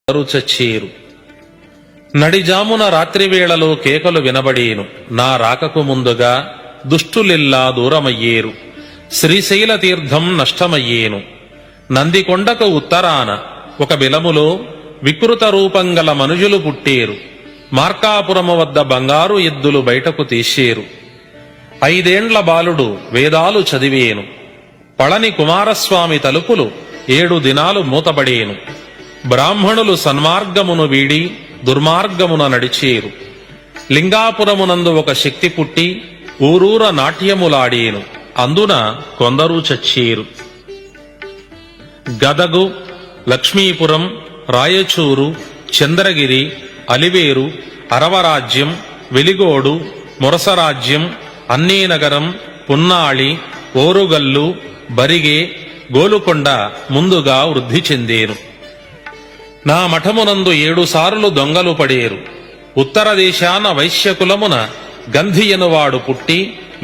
చచ్చేరు. నడిజామున రాత్రివేళలో కేకలు వినబడేను. నా రాకకు ముందుగా దుష్టులిల్లా దూరమయ్యేరు. శ్రీశైల తీర్థం నష్టమయ్యేను. నందికొండకు ఉత్తరాన ఒక బిలములో వికృత రూపంగల మనుజులు పుట్టేరు. మార్కాపురము వద్ద బంగారు ఎద్దులు బయటకు తీసేరు. 5 ఏండ్ల బాలుడు వేదాలు చదివేను. పళని కుమారస్వామి తలుపులు 7 దినాలు మూతబడేను. బ్రాహ్మణులు సన్మార్గమును వీడి దుర్మార్గమున నడిచేరు. లింగాపురమునందు ఒక శక్తి పుట్టి ఊరూర నాట్యములాడేను. అందున కొందరు చచ్చేరు. గదగు, లక్ష్మీపురం, రాయచూరు, చంద్రగిరి, అలివేరు, అరవరాజ్యం, వెలిగోడు, మురసరాజ్యం, అన్నీనగరం, పున్నాళి, ఓరుగల్లు, బరిగే, గోలుకొండ ముందుగా వృద్ధి చెందేను. నా మఠమునందు 7 సార్లు దొంగలు పడేరు. ఉత్తర దేశాన వైశ్యకులమున గంధియనువాడు పుట్టి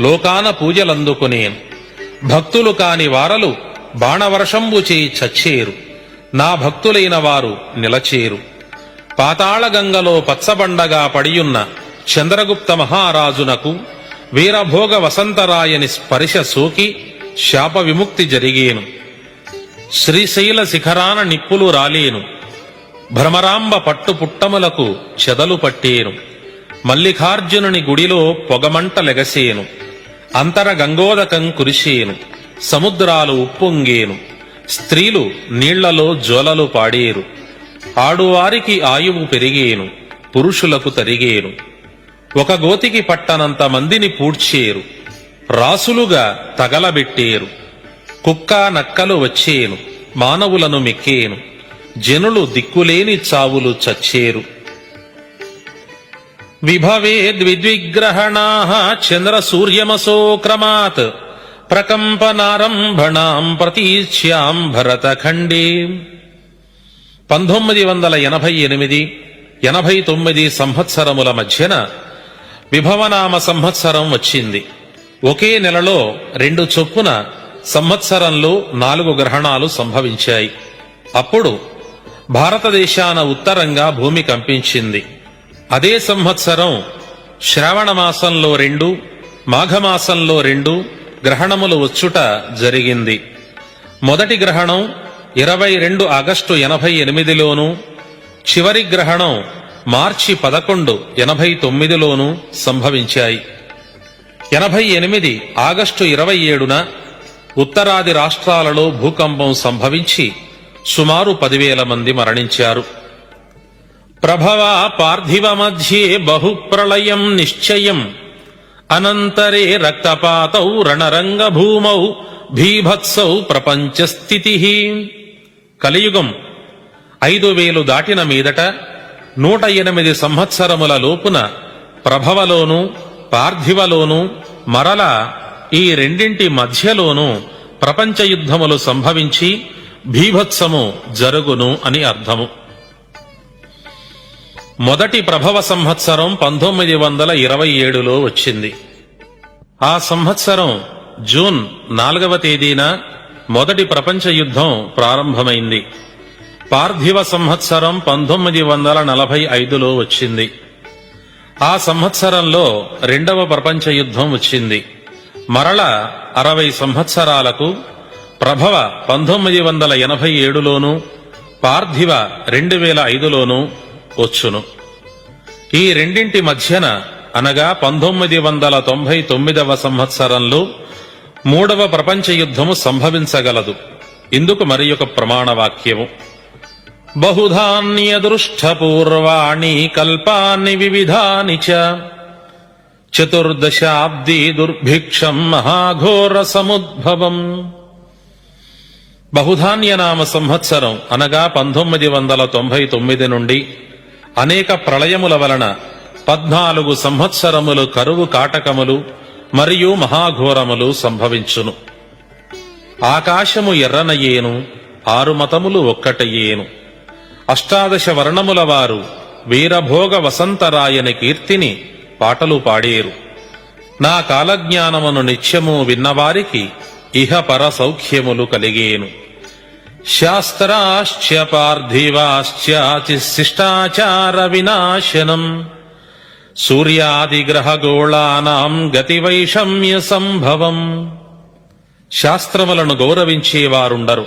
లోకాన పూజలందుకునేను. భక్తులు కాని వారలు బాణవర్షంబు చేయి చచ్చేరు. నా భక్తులైన వారు నిలచేరు. పాతాళగంగలో పచ్చబండగా పడియున్న చంద్రగుప్త మహారాజునకు వీరభోగ వసంతరాయని స్పర్శ సోకి శాప విముక్తి జరిగేను. శ్రీశైల శిఖరాన నిప్పులు రాలేను. భ్రమరాంబ పట్టు పుట్టములకు చెదలు పట్టేను. మల్లికార్జునుని గుడిలో పొగమంట లెగసేను. అంతర గంగోదకం కురిసేను. సముద్రాలు ఉప్పొంగేను. స్త్రీలు నీళ్లలో జోలలు పాడేరు. ఆడువారికి ఆయువు పెరిగేను. పురుషులకు తరిగేను. ఒక గోతికి పట్టనంత మందిని పూడ్చేరు. రాసులుగా తగలబెట్టేరు. కుక్క నక్కలు వచ్చేను. మానవులను మెక్కేను. జనులు దిక్కులేని చావులు చచ్చేరు. విభవే ద్విద్విగ్రహణాః చంద్ర సూర్యమసోక్రమాత్ ప్రకంపనారంభణాం ప్రతీచ్యాం భరతఖండే. 1988, 89 సంవత్సరముల మధ్యన విభవనామ సంవత్సరం వచ్చింది. ఒకే నెలలో 2 చొప్పున సంవత్సరంలో 4 గ్రహణాలు సంభవించాయి. అప్పుడు భారతదేశాన ఉత్తరంగా భూమి కంపించింది. అదే సంవత్సరం శ్రావణ మాసంలో 2, మాఘమాసంలో 2 గ్రహణములు వచ్చుట జరిగింది. మొదటి గ్రహణం 22 ఆగస్టు 88లోను, చివరి గ్రహణం మార్చి 11, 89లోను సంభవించాయి. 88 ఆగస్టు 27న ఉత్తరాది రాష్ట్రాలలో భూకంపం సంభవించి సుమారు 10,000 మంది మరణించారు. ప్రభవా పార్థివ మధ్యే బహుప్రళయం నిశ్చయం అనంతరే రక్తపాతౌ రణరంగ భూమౌ భీభత్సౌ ప్రపంచస్థితి. కలియుగం 5,000 దాటిన మీదట 108 సంవత్సరముల లోపున ప్రభవలోను పార్థివలోను మరల ఈ రెండింటి మధ్యలోనూ ప్రపంచ యుద్ధములు సంభవించి భీభత్సము జరుగును అని అర్థము. మొదటి ప్రభవ సంవత్సరం 1927లో వచ్చింది. ఆ సంవత్సరం జూన్ 4వ తేదీన మొదటి ప్రపంచ యుద్ధం ప్రారంభమైంది. పార్థివ సంవత్సరం 1945లో వచ్చింది. ఆ సంవత్సరంలో 2వ ప్రపంచ యుద్ధం వచ్చింది. మరల 60 సంవత్సరాలకు ప్రభవ 1987లోను, పార్థివ 2005లోను వచ్చును. ఈ రెండింటి మధ్యన అనగా 1999వ సంవత్సరంలో 3వ ప్రపంచ యుద్ధము సంభవించగలదు. ఇందుకు మరి ఒక ప్రమాణవాక్యము: బహుధాన్యదృష్టపూర్వాణి కల్పాని వివిధాని చ చతుర్దశాబ్దీ దుర్భిక్షం మహాఘోర సముద్భవం. బహుధాన్యనామ సంవత్సరం అనగా 1999 నుండి అనేక ప్రళయముల వలన 14 సంవత్సరములు కరువు కాటకములు మరియు మహాఘోరములు సంభవించును. ఆకాశము ఎర్రనయ్యేను, 6 మతములు ఒక్కటయ్యేను. 18 వర్ణముల వారు వీరభోగ వసంతరాయని కీర్తిని పాటలు పాడేరు. నా కాలజ్ఞానమును నిత్యము విన్నవారికి ఇహ పర సౌఖ్యములు కలిగేను. శాస్త్రాశ్చ పార్థివాశ్చాతి శిష్టాచార వినాశనం సూర్యాదిగ్రహగోళానాం గతివైషమ్య సంభవం. శాస్త్రములను గౌరవించేవారుండరు,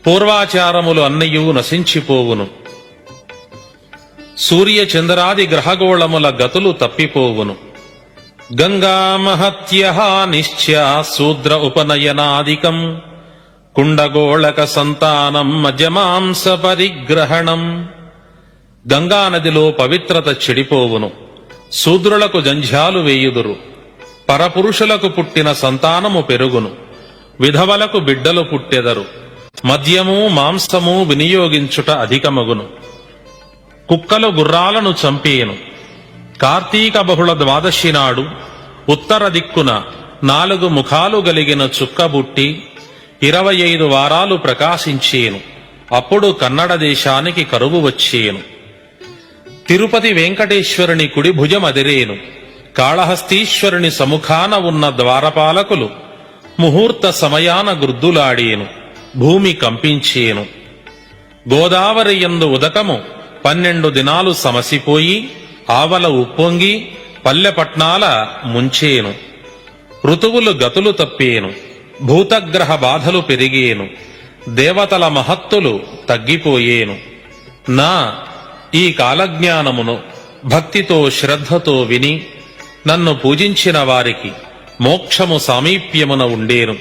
పూర్వాచారములు అన్నయూ నశించిపోవును. సూర్యచంద్రాది గ్రహగోళముల గతులు తప్పిపోవును. గంగామహత్యహానిశ్చ శూద్ర ఉపనయనాదికం కుండగోళక సంతానం మజమాంస పరిగ్రహణం. గంగానదిలో పవిత్రత చెడిపోవును, శూద్రులకు జంఝాలు వేయుదురు, పరపురుషులకు పుట్టిన సంతానము పెరుగును, విధవలకు బిడ్డలు పుట్టెదరు, మద్యము మాంసము వినియోగించుట అధికమగును. కుక్కలు గుర్రాలను చంపేయను. కార్తీక బహుళ ద్వాదశి నాడు ఉత్తర దిక్కున 4 ముఖాలు గలిగిన చుక్కబుట్టి 25 వారాలు ప్రకాశించేను. అప్పుడు కన్నడ దేశానికి కరువు వచ్చేను. తిరుపతి వెంకటేశ్వరుని కుడి భుజం అదిరేను. కాళహస్తీశ్వరుని సముఖాన ఉన్న ద్వారపాలకులు ముహూర్త సమయాన గుర్దులాడేను. భూమి కంపించేను. గోదావరి యందు ఉదకము 12 దినాలు సమసిపోయి ఆవల ఉప్పొంగి పల్లెపట్నాల ముంచేను. ఋతువులు గతులు తప్పేను. భూతగ్రహ బాధలు పెరిగేను. దేవతల మహత్తులు తగ్గిపోయేను. నా ఈ కాలజ్ఞానమును భక్తితో శ్రద్ధతో విని నన్ను పూజించిన వారికి మోక్షము సామీప్యమున ఉండేను.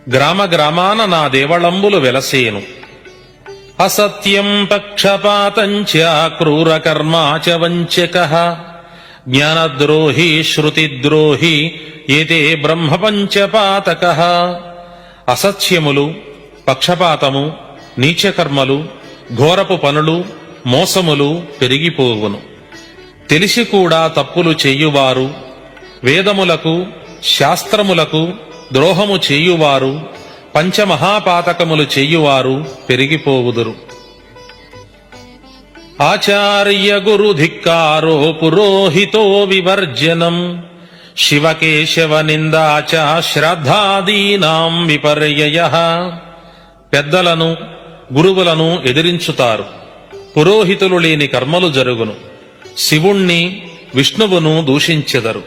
గ్రామ గ్రామాన నా దేవళంబులు వెలసేను. అసత్యం పక్షపాతంచ క్రూరకర్మా చ వంచకః జ్ఞానద్రోహి శృతిద్రోహి ఏతే బ్రహ్మపంచపాతకః. అసత్యములు, పక్షపాతము, నీచకర్మలు, ఘోరపు పనులు, మోసములు పెరిగిపోవును. తెలిసి కూడా తప్పులు చేయువారు, వేదములకు శాస్త్రములకు ద్రోహము చేయువారు, పంచమహాపాతకములు చేయువారు పెరిగిపోవుదురు. ఆచార్య గురు ధిక్కారో పురోహితో వివర్జనం శివకేశవ నిందాచ శ్రద్ధాదీనాం విపర్యయః. పెద్దలను గురువులను ఎదిరించుతారు. పురోహితులు లేని కర్మలు జరుగును. శివుణ్ణి విష్ణువును దూషించెదరు.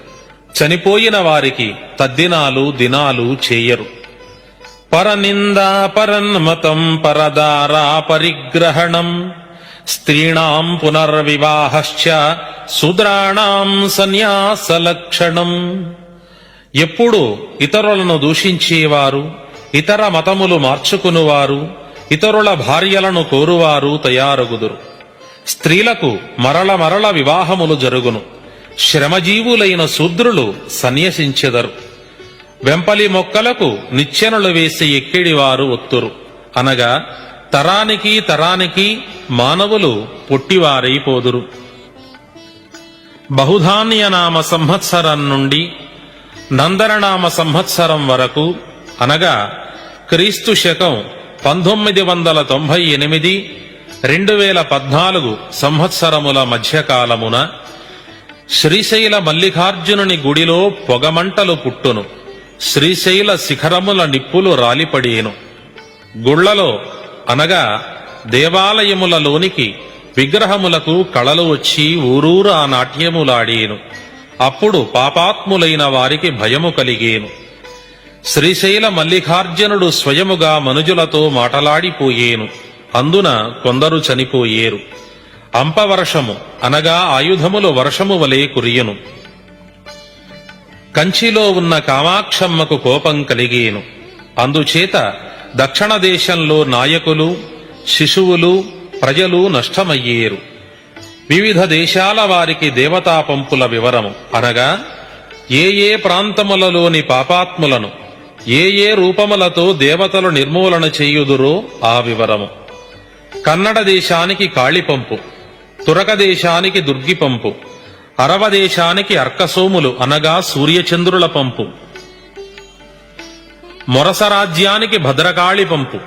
చనిపోయిన వారికి తద్దినాలు దినాలు చేయరు. పరనిందా పరన్మతం పరదారా పరిగ్రహణం స్త్రీణాం పునర్వివాహశ్చ శూద్రాణాం సన్యాసలక్షణం. ఎప్పుడు ఇతరులను దూషించేవారు, ఇతర మతములు మార్చుకునివారు, ఇతరుల భార్యలను కోరువారు తయారగుదురు. స్త్రీలకు మరల మరల వివాహములు జరుగును. శ్రమజీవులైన శూద్రులు సన్యసించెదరు. వెంపలి మొక్కలకు నిచ్చెనలు వేసి ఎక్కిడివారు ఒత్తురు. అనగా తరానికి తరానికి మానవులు పొట్టివారైపోదురు. బహుధాన్యనామ సంవత్సరం నుండి నందననామ సంవత్సరం వరకు అనగా క్రీస్తు శకం 1998 2014 సంవత్సరముల మధ్యకాలమున శ్రీశైల మల్లికార్జునుని గుడిలో పొగమంటలు పుట్టును. శ్రీశైల శిఖరముల నిప్పులు రాలిపడేను. గుళ్లలో అనగా దేవాలయములలోనికి విగ్రహములకు కళలు వచ్చి ఊరూరా నాట్యములాడేను. అప్పుడు పాపాత్ములైన వారికి భయము కలిగేను. శ్రీశైల మల్లికార్జునుడు స్వయముగా మనుజులతో మాటలాడిపోయేను. అందున కొందరు చనిపోయేరు. అంపవర్షము అనగా ఆయుధములు వర్షము వలె కురియను. కంచిలో ఉన్న కామాక్షమ్మకు కోపం కలిగేను. అందుచేత దక్షిణ దేశంలో నాయకులు, శిశువులు, ప్రజలు నష్టమయ్యేరు. వివిధ దేశాల వారికి దేవతా పంపుల వివరము అనగా ఏ ఏ ప్రాంతములలోని పాపాత్ములను ఏ ఏ రూపములతో దేవతలు నిర్మూలన చేయుదురో ఆ వివరము. కన్నడ దేశానికి కాళిపంపు, తురక దేశానికి దుర్గిపంపు, అరవ దేశానికి అర్కసోములు అనగా సూర్యచంద్రుల పంపు, మొరస రాజ్యానికి భద్రకాళి పంపు,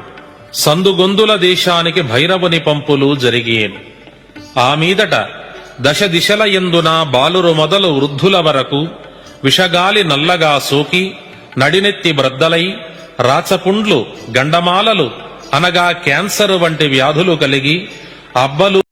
సందుగొందుల దేశానికి భైరవుని పంపులు జరిగేను. ఆ మీదట దశ దిశల యందున బాలురు మొదలు వృద్ధుల వరకు విషగాలి నల్లగా సోకి నడినెత్తి బ్రద్దలై రాచపుండ్లు, గండమాలలు అనగా క్యాన్సర్ వంటి వ్యాధులు కలిగి అబ్బలు